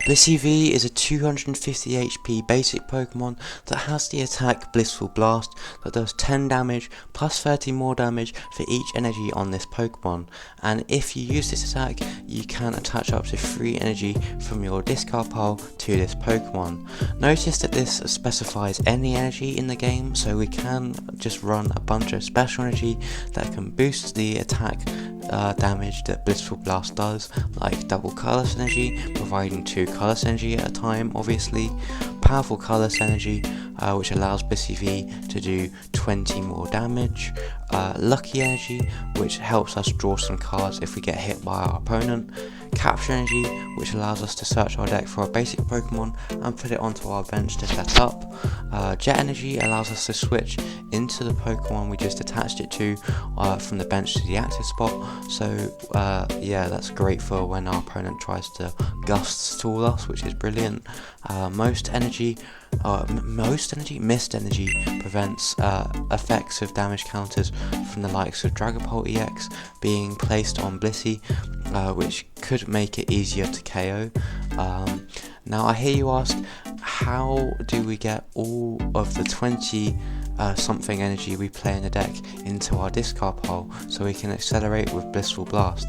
Blissey V is a 250 HP basic Pokemon that has the attack Blissful Blast that does 10 damage plus 30 more damage for each energy on this Pokemon, and if you use this attack you can attach up to 3 energy from your discard pile to this Pokemon. Notice that this specifies any energy in the game, so we can just run a bunch of special energy that can boost the attack damage that Blissful Blast does, like double Colorless Energy, providing 2 Colorless Energy at a time obviously, Powerful Colorless Energy, which allows Blissey V to do 20 more damage, Lucky Energy, which helps us draw some cards if we get hit by our opponent, Capture Energy, which allows us to search our deck for a basic Pokemon and put it onto our bench to set up, Jet Energy allows us to switch into the Pokemon we just attached it to from the bench to the active spot, so yeah, that's great for when our opponent tries to Gust Tool us, which is brilliant. Mist Energy prevents effects of damage counters from the likes of Dragapult EX being placed on Blissey, which could make it easier to KO. Now I hear you ask, how do we get all of the 20 something energy we play in the deck into our discard pile so we can accelerate with Blissful Blast?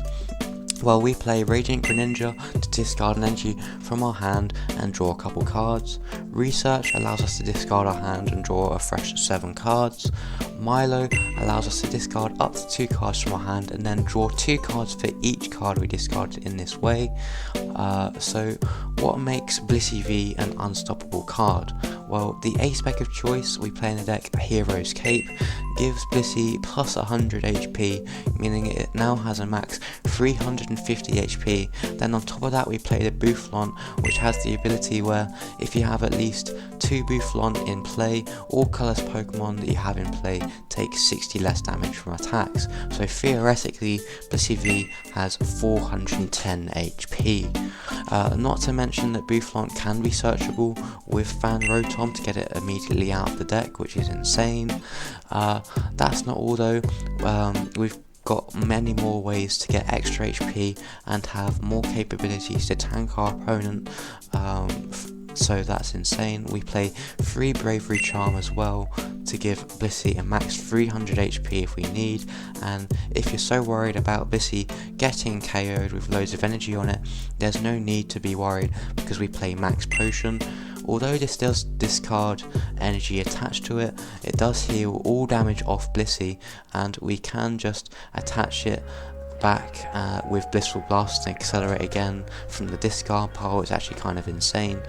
Well, we play Radiant Greninja to discard an energy from our hand and draw a couple cards. Research allows us to discard our hand and draw a fresh 7 cards. Milo allows us to discard up to 2 cards from our hand and then draw 2 cards for each card we discarded in this way. So what makes Blissey V an unstoppable card? Well, the A-spec of choice we play in the deck, Hero's Cape, gives Blissey plus 100 HP, meaning it now has a max 350 HP. Then on top of that we play the Bouffalant, which has the ability where if you have at least 2 Bouffalant in play, all colours Pokemon that you have in play take 60 less damage from attacks. So theoretically Blissey V has 410 HP. Not to mention that Bouffalant can be searchable with Fan Rotom to get it immediately out of the deck, which is insane. That's not all though, we've got many more ways to get extra HP and have more capabilities to tank our opponent, so that's insane. We play 3 Bravery Charm as well to give Blissey a max 300 HP if we need, and if you're so worried about Blissey getting KO'd with loads of energy on it, there's no need to be worried because we play Max Potion. Although this does discard energy attached to it, it does heal all damage off Blissey, and we can just attach it back with Blissful Blast and accelerate again from the discard pile. It's actually kind of insane.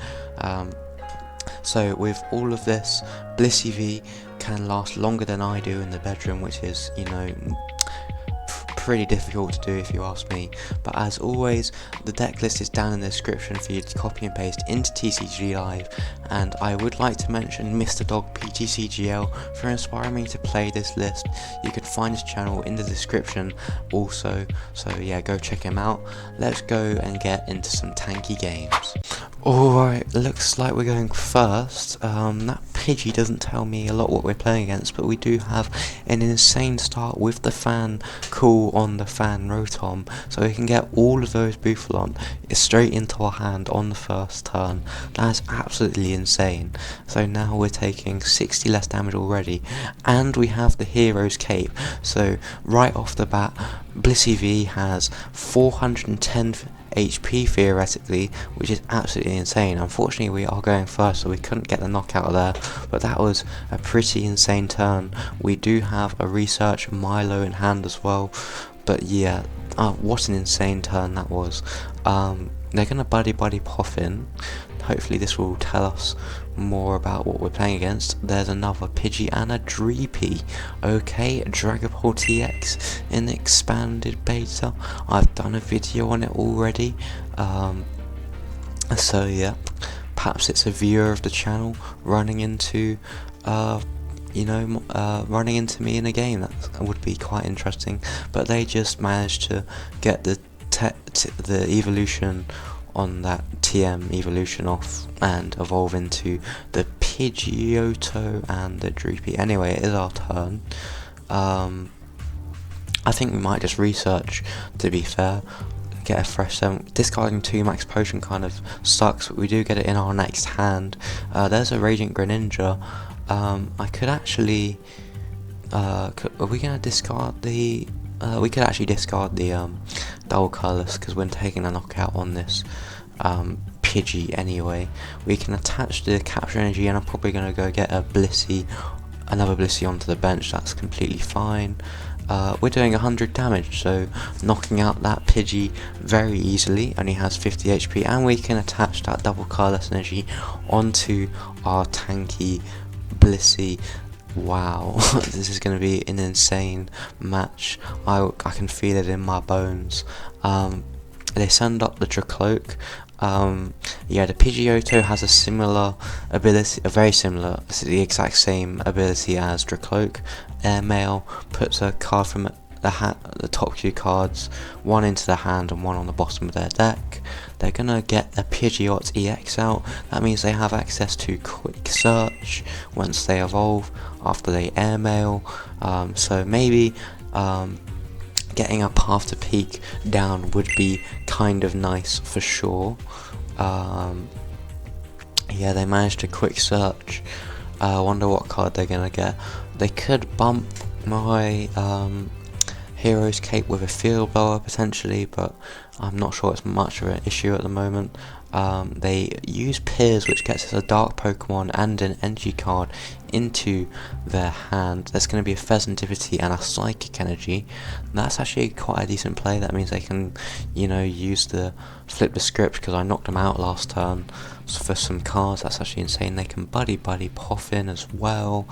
So with all of this, Blissey V can last longer than I do in the bedroom, which is, you know, pretty difficult to do if you ask me. But as always, the deck list is down in the description for you to copy and paste into TCG Live, and I would like to mention Mr. Dog PTCGL for inspiring me to play this list. You can find his channel in the description also, so yeah, go check him out. Let's go and get into some tanky games. Alright, looks like we're going first. That Pidgey doesn't tell me a lot what we're playing against, but we do have an insane start with the Fan Cool on the Fan Rotom, so we can get all of those Bouffalant straight into our hand on the first turn. That's absolutely insane. So now we're taking 60 less damage already, and we have the Hero's Cape, so right off the bat Blissey V has 410 HP theoretically, which is absolutely insane. Unfortunately we are going first, so we couldn't get the knockout there, but that was a pretty insane turn. We do have a Research Milo in hand as well, but yeah, what an insane turn that was. They're gonna buddy pop in. Hopefully this will tell us more about what we're playing against. There's another Pidgey and a Dreepy. Okay, Dragapult EX in expanded beta. I've done a video on it already. So yeah, perhaps it's a viewer of the channel running into running into me in a game. That would be quite interesting, but they just managed to get the evolution on that TM evolution off and evolve into the Pidgeotto and the Dreepy. Anyway, it is our turn. I think we might just research, to be fair. get a fresh 7. Discarding 2 Max Potion kind of sucks, but we do get it in our next hand. There's a Radiant Greninja. I could actually, are we gonna discard the? We could actually discard the double Colorless, because we're taking a knockout on this Pidgey anyway. We can attach the Capture Energy, and I'm probably gonna go get a another Blissey onto the bench. That's completely fine. We're doing 100 damage, so knocking out that Pidgey very easily. Only has 50 HP, and we can attach that double Colorless energy onto our tanky Blissey. Wow, this is going to be an insane match. I can feel it in my bones. They send up the Dracloak. Yeah, the Pidgeotto has a similar ability, it's the exact same ability as Dracloak. Airmail puts a card from the top 2 cards, one into the hand and one on the bottom of their deck. They're gonna get a Pidgeot EX out. That means they have access to Quick Search once they evolve after they airmail. So maybe getting a path to Peak down would be kind of nice for sure. Yeah, they managed to Quick Search. I wonder what card they're gonna get. They could bump my Hero's Cape with a Field Blower potentially, but I'm not sure it's much of an issue at the moment. They use Piers, which gets us a Dark Pokemon and an Energy card into their hand. There's going to be a Pheasantipity and a Psychic Energy. That's actually quite a decent play. That means they can, you know, flip the script, because I knocked them out last turn for some cards. That's actually insane. They can Buddy Poffin as well.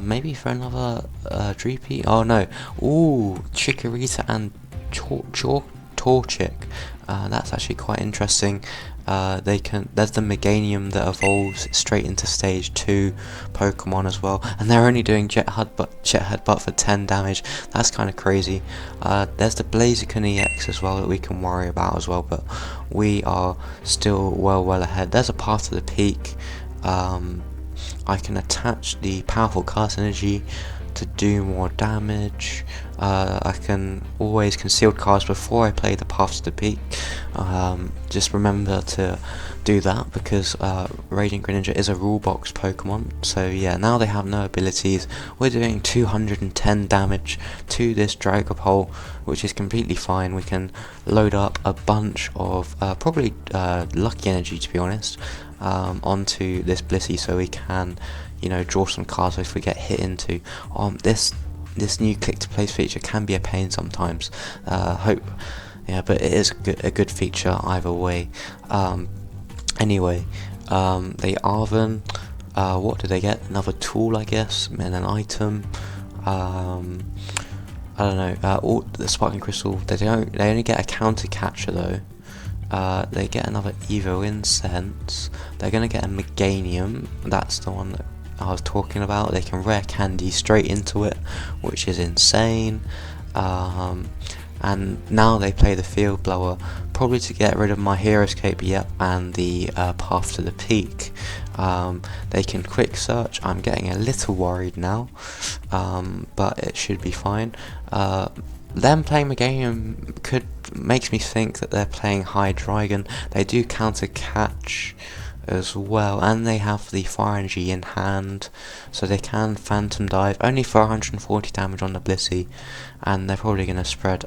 Maybe for another Dreepy. Oh no. Ooh, Chikorita and Torchic. That's actually quite interesting. There's the Meganium that evolves straight into stage 2 Pokemon as well, and they're only doing Jet Headbutt for 10 damage. That's kind of crazy. There's the Blaziken EX as well that we can worry about as well, but we are still well ahead. There's a path to the Peak. I can attach the Powerful C Energy to do more damage. I can always conceal cards before I play the path to the Peak. Just remember to do that, because Radiant Greninja is a rule box Pokemon. So yeah, now they have no abilities. We're doing 210 damage to this Dragapult, which is completely fine. We can load up a bunch of probably Lucky Energy, to be honest, onto this Blissey, so we can, you know, draw some cards if we get hit into. This new click to place feature can be a pain sometimes. Yeah, but it is a good feature either way. Anyway, they Arven. What do they get? Another tool, I guess, and an item. I don't know. All the Sparkling Crystal. They only get a counter catcher though. They get another Evo Incense. They're gonna get a Meganium. That's the one that I was talking about. They can rare candy straight into it, which is insane. And now they play the Field Blower, probably to get rid of my Hero's Cape, yep, and the path to the Peak. They can Quick Search. I'm getting a little worried now, but it should be fine. Them playing Meganium makes me think that they're playing Hydreigon. They do counter catch as well, and they have the Fire Energy in hand, so they can Phantom Dive only for 140 damage on the Blissey, and they're probably going to spread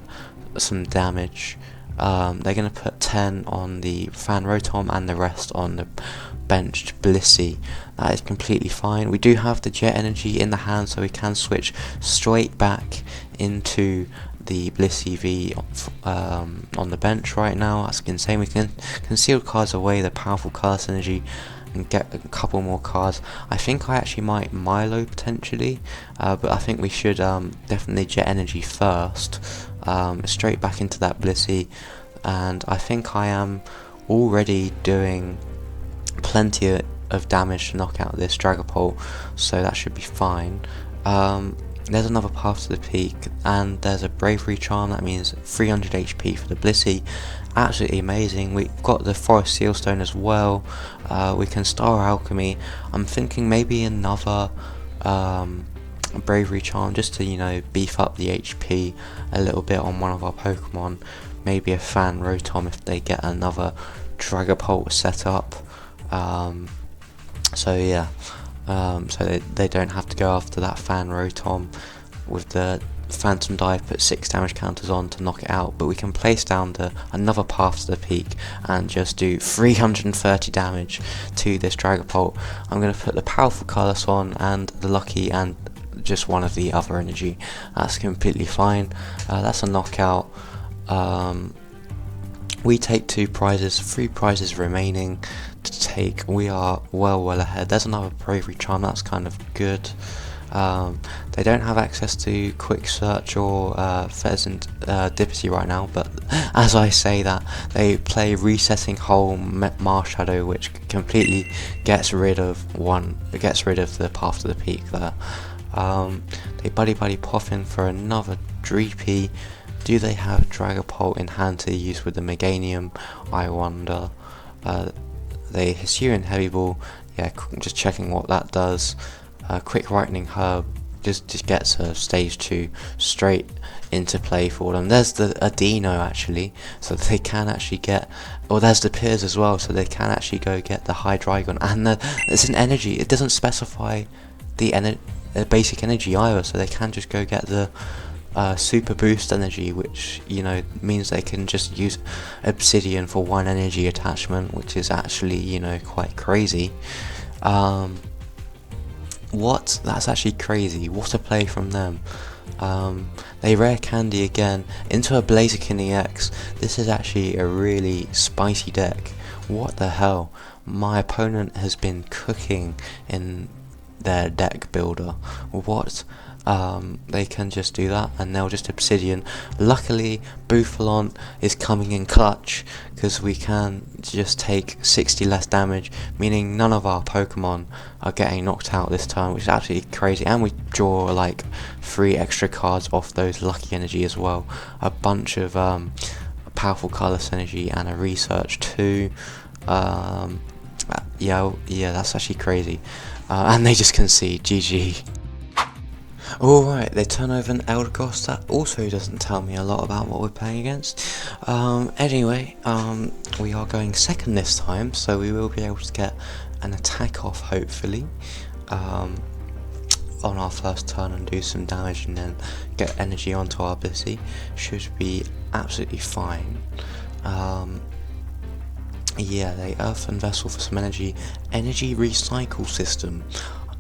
some damage. They're going to put 10 on the Fan Rotom and the rest on the benched Blissey. That is completely fine. We do have the Jet Energy in the hand, so we can switch straight back into the Blissey V on the bench right now. That's insane. We can conceal cards away, the Powerful C Energy, and get a couple more cards. I think I actually might Milo potentially, but I think we should definitely Jet Energy first, straight back into that Blissey, and I think I am already doing plenty of damage to knock out this Dragapult, so that should be fine. There's another path to the Peak, and there's a Bravery Charm. That means 300 HP for the Blissey. Absolutely amazing. We've got the Forest Sealstone as well. We can Star Alchemy. I'm thinking maybe another Bravery Charm, just to, you know, beef up the HP a little bit on one of our Pokemon. maybe a Fan Rotom if they get another Dragapult set up. So yeah, so they don't have to go after that Fan Rotom with the Phantom Dive, put 6 damage counters on to knock it out, but we can place down another Path to the Peak and just do 330 damage to this Dragapult. I'm going to put the Powerful Colorless on and the Lucky and just one of the other energy. That's completely fine. That's a knockout. We take 2 prizes, 3 prizes remaining to take. We are well ahead. There's another Bravery Charm, that's kind of good. They don't have access to Quick Search or Pheasant Dippity right now, but as I say that, they play Resetting Hole Marshadow, which completely gets rid of the Path to the Peak there. They buddy pop in for another Dreepy. Do they have Dragapult in hand to use with the Meganium? I wonder. They Hisuian Heavy Ball. Yeah, just checking what that does. Quick Lightning Herb just gets a stage 2 straight into play for them. There's the Adino actually, so they can actually get, or there's the Piers as well, so they can actually go get the Hydreigon, and it's an energy. It doesn't specify the basic energy either, so they can just go get the super boost energy, which means they can just use Obsidian for 1 energy attachment, which is actually quite crazy. That's actually crazy. What a play from them. They rare candy again into a Blaziken EX. This is actually a really spicy deck. What the hell? My opponent has been cooking in their deck builder. What? They can just do that and they'll just Obsidian. Luckily Bouffalant is coming in clutch because we can just take 60 less damage, meaning none of our Pokemon are getting knocked out this turn, which is absolutely crazy, and we draw like 3 extra cards off those Lucky Energy as well, a bunch of Powerful Colorless Energy and a Research too. Yeah, that's actually crazy. And they just concede. GG. Alright, they turn over an Eldegoss. That also doesn't tell me a lot about what we're playing against. Anyway, we are going second this time, so we will be able to get an attack off, hopefully, on our first turn and do some damage and then get energy onto our Blissey. Should be absolutely fine. Yeah, they Earthen Vessel for some energy recycle system.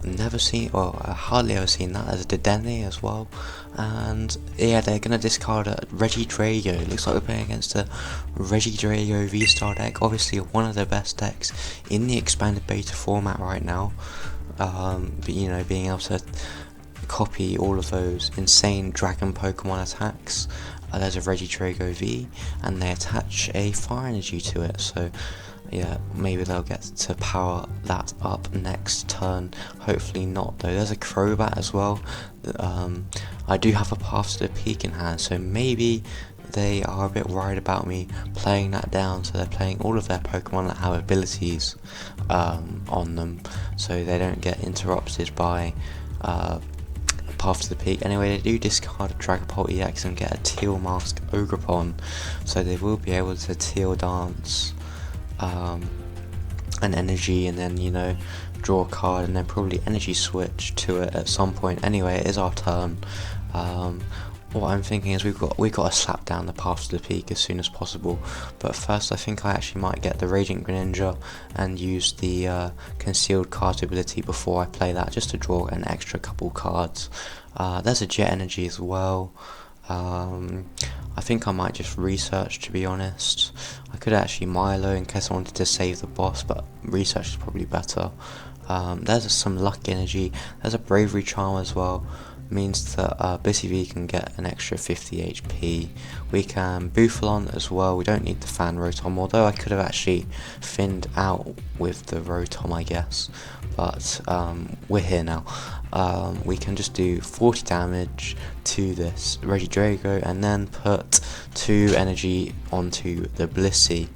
Never seen, or hardly ever seen that. As a Dedenne as well, and yeah, they're gonna discard a Regidrago. Looks like we're playing against a Regidrago V-Star deck, obviously one of the best decks in the expanded beta format right now. But being able to copy all of those insane dragon Pokemon attacks. There's a Regidrago V, and they attach a fire energy to it, so yeah, maybe they'll get to power that up next turn. Hopefully not though. There's a Crobat as well. I do have a Path to the Peak in hand, so maybe they are a bit worried about me playing that down, so they're playing all of their Pokemon that have abilities on them, so they don't get interrupted by Path to the Peak. Anyway, they do discard a Dragapult EX and get a Teal Mask Ogrepon, so they will be able to Teal Dance an energy and then draw a card and then probably energy switch to it at some point. Anyway, it is our turn. What I'm thinking is we've got to slap down the Path to the Peak as soon as possible, but first I think I actually might get the Radiant Greninja and use the concealed card ability before I play that, just to draw an extra couple cards. There's a Jet Energy as well. I think I might just Research, to be honest. I could actually Milo in case I wanted to save the boss, but Research is probably better. There's some Lucky Energy. There's a Bravery Charm as well. Means that Blissey V can get an extra 50 HP. We can Bouffalant as well. We don't need the Fan Rotom, although I could have actually thinned out with the Rotom, I guess. But we're here now. We can just do 40 damage to this Regidrago and then put 2 energy onto the Blissey.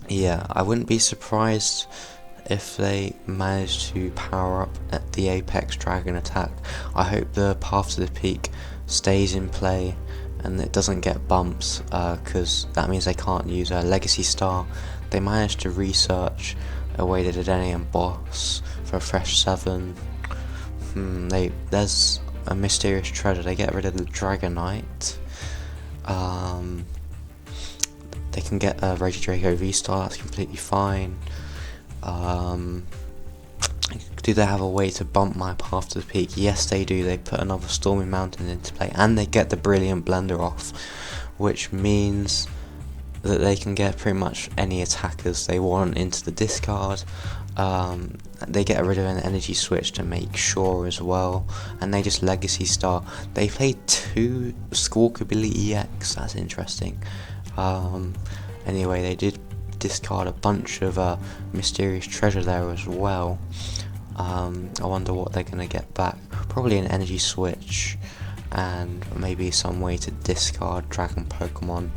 Yeah, I wouldn't be surprised if they manage to power up at the Apex Dragon attack. I hope the Path to the Peak stays in play and it doesn't get bumps, because that means they can't use a Legacy Star. They managed to research a way to Dedenne boss for a fresh 7. There's a mysterious treasure. They get rid of the Dragonite. They can get a Regidrago V-Star, that's completely fine. Do they have a way to bump my path to the peak? Yes, they do. They put another Stormy Mountain into play, and they get the Brilliant Blender off, which means that they can get pretty much any attackers they want into the discard. They get rid of an energy switch to make sure as well, and they just Legacy Star. They played 2 Squawkabilly EX, that's interesting. Anyway, they did discard a bunch of mysterious treasure there as well. I wonder what they're going to get back. Probably an energy switch, and maybe some way to discard Dragon Pokemon.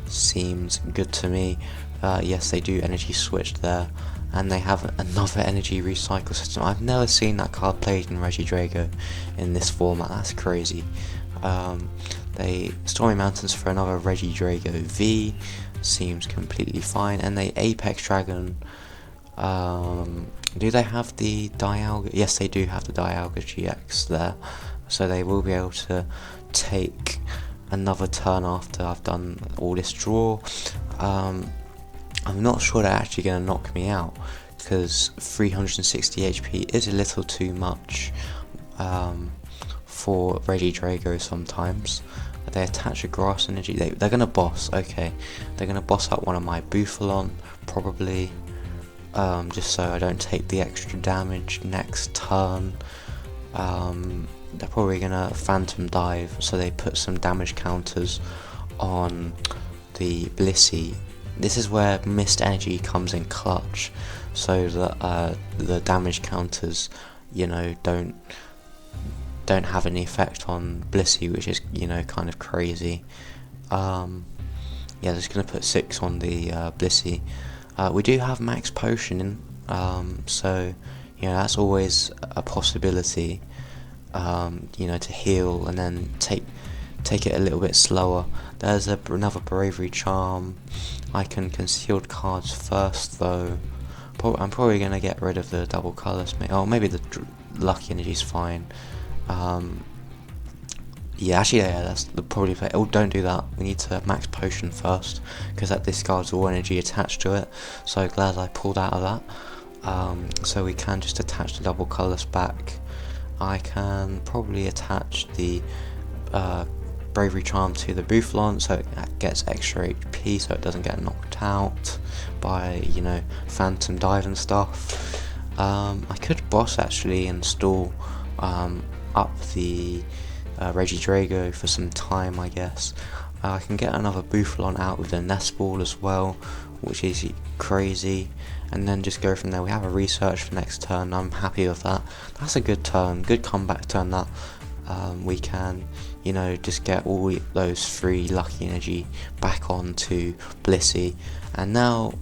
Seems good to me. Yes, they do energy switch there, and they have another energy recycle system. I've never seen that card played in Regidrago in this format. That's crazy. They Stormy Mountains for another Regidrago V. Seems completely fine, and they Apex Dragon. Do they have the Dialga? Yes, they do have the Dialga GX there, so they will be able to take another turn after I've done all this draw. I'm not sure they're actually going to knock me out, because 360 HP is a little too much for Regidrago sometimes. They attach a Grass Energy. They're going to boss, okay. They're going to boss up one of my Bouffalant, probably, just so I don't take the extra damage next turn. They're probably going to Phantom Dive, so they put some damage counters on the Blissey. This is where Mist Energy comes in clutch, so that the damage counters, you know, don't have any effect on Blissey, which is, you know, kind of crazy. Yeah, just going to put 6 on the Blissey. We do have Max Potion in, so, you know, that's always a possibility, you know, to heal and then take it a little bit slower. There's another Bravery Charm. I can concealed cards first, though. I'm probably going to get rid of the double Colorless. Oh, maybe the Lucky Energy's fine. Yeah, actually, yeah, that's the probably play. Oh, don't do that. We need to Max Potion first, because that discards all energy attached to it. So glad I pulled out of that. So we can just attach the double Colorless back. I can probably attach the Bravery Charm to the Bouffalant, so it gets extra HP, so it doesn't get knocked out by, you know, Phantom Dive and stuff. I could boss actually install up the Regidrago for some time, I guess. I can get another Bouffalant out with the Nest Ball as well, which is crazy, and then just go from there. We have a research for next turn. I'm happy with that. That's a good turn, good comeback turn that. We can, you know, just get all those 3 Lucky Energy back onto Blissey, and now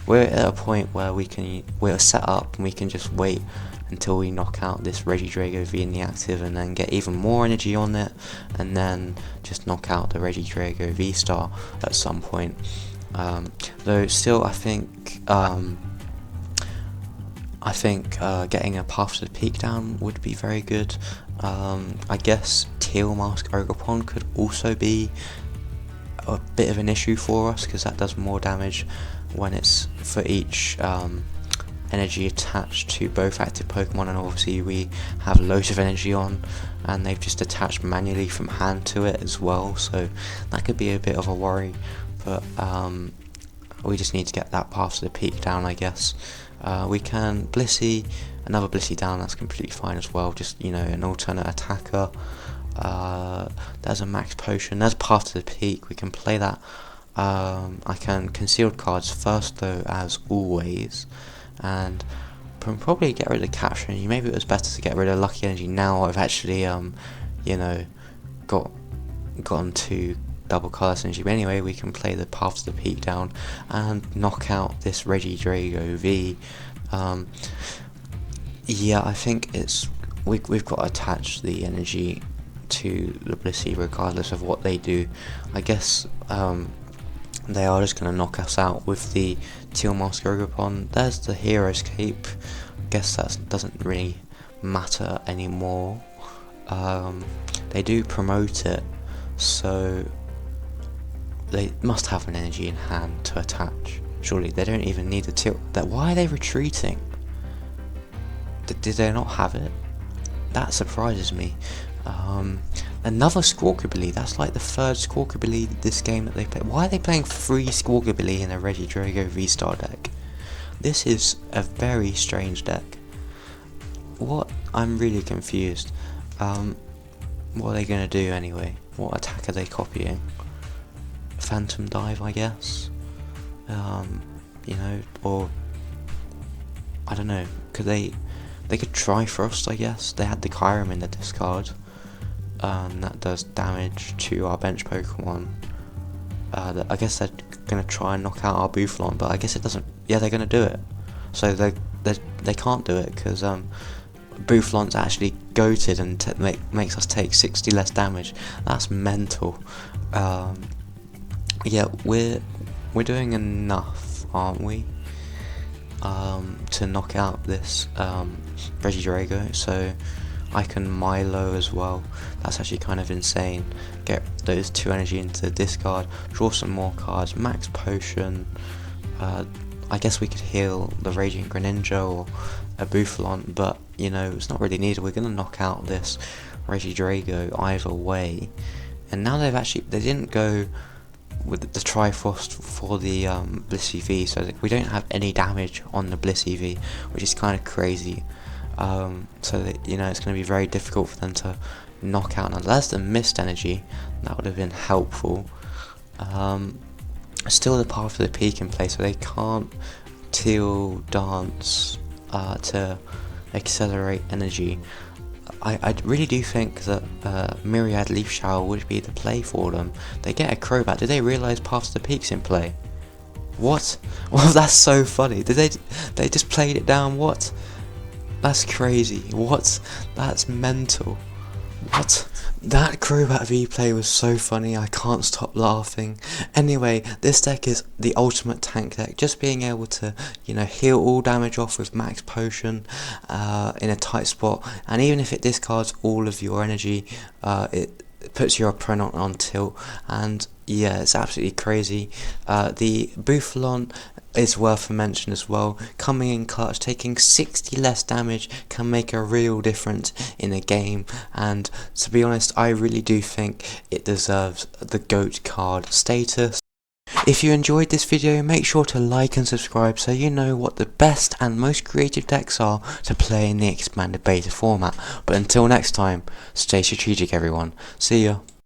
we're at a point where we're set up and we can just wait until we knock out this Regidrago V in the active, and then get even more energy on it, and then just knock out the Regidrago V Star at some point. Though still, I think getting a path to the peak down would be very good. I guess Teal Mask Ogerpon could also be a bit of an issue for us, because that does more damage when it's for each energy attached to both active Pokemon, and obviously we have loads of energy on, and they've just attached manually from hand to it as well, so that could be a bit of a worry. But we just need to get that path to the peak down, I guess. We can Blissey, another Blissey down, that's completely fine as well, just, you know, an alternate attacker. There's a Max Potion, there's path to the peak, we can play that. I can concealed cards first though, as always, and probably get rid of Capture Energy. Maybe it was better to get rid of Lucky Energy now I've actually, you know, gotten to double Colorless Energy. But anyway, we can play the path to the peak down and knock out this Regidrago V. Yeah, I think we've got to attach the energy to the Blissey regardless of what they do. I guess they are just going to knock us out with the Teal Mask Ogropon. There's the Hero's Cape. I guess that doesn't really matter anymore. They do promote it, so they must have an energy in hand to attach. Surely they don't even need the Teal. Why are they retreating? Did they not have it? That surprises me. Another Squawkabilly. That's like the third Squawkabilly this game that they play. Why are they playing 3 Squawkabilly in a Regidrago V-Star deck? This is a very strange deck. What? I'm really confused. What are they going to do anyway? What attack are they copying? Phantom Dive, I guess? You know, or I don't know. They could try Frost, I guess. They had the Kyurem in the discard. That does damage to our bench Pokemon. I guess they're gonna try and knock out our Bouffalant, but I guess it doesn't. Yeah, they're gonna do it. So they can't do it because Bouffalant's actually goated and makes us take 60 less damage. That's mental. Yeah, we're doing enough, aren't we? To knock out this Regidrago, so I can Milo as well. That's actually kind of insane. Get those 2 energy into the discard, draw some more cards, Max Potion. I guess we could heal the Radiant Greninja or a Bouffalant, but you know, it's not really needed. We're going to knock out this Regidrago either way. And now they didn't go with the Triforce for the Blissey V, so that we don't have any damage on the Blissey V, which is kind of crazy. So that, you know, it's going to be very difficult for them to knock out. Now there's the Mist Energy, that would have been helpful. Still the path of the Peak in place, so they can't Teal Dance to accelerate energy. I really do think that Myriad Leaf Shower would be the play for them. They get a Crobat. Did they realise Paths to the Peak's in play? What? Well, that's so funny. They just played it down? What? That's crazy. What? That's mental. What? That Crobat V play was so funny, I can't stop laughing. Anyway, this deck is the ultimate tank deck. Just being able to, you know, heal all damage off with Max Potion in a tight spot, and even if it discards all of your energy, it puts your opponent on tilt, and yeah, it's absolutely crazy. The Bouffalant is worth a mention as well. Coming in clutch, taking 60 less damage can make a real difference in a game, and to be honest, I really do think it deserves the GOAT card status. If you enjoyed this video, make sure to like and subscribe so you know what the best and most creative decks are to play in the expanded beta format. But until next time, stay strategic everyone. See ya.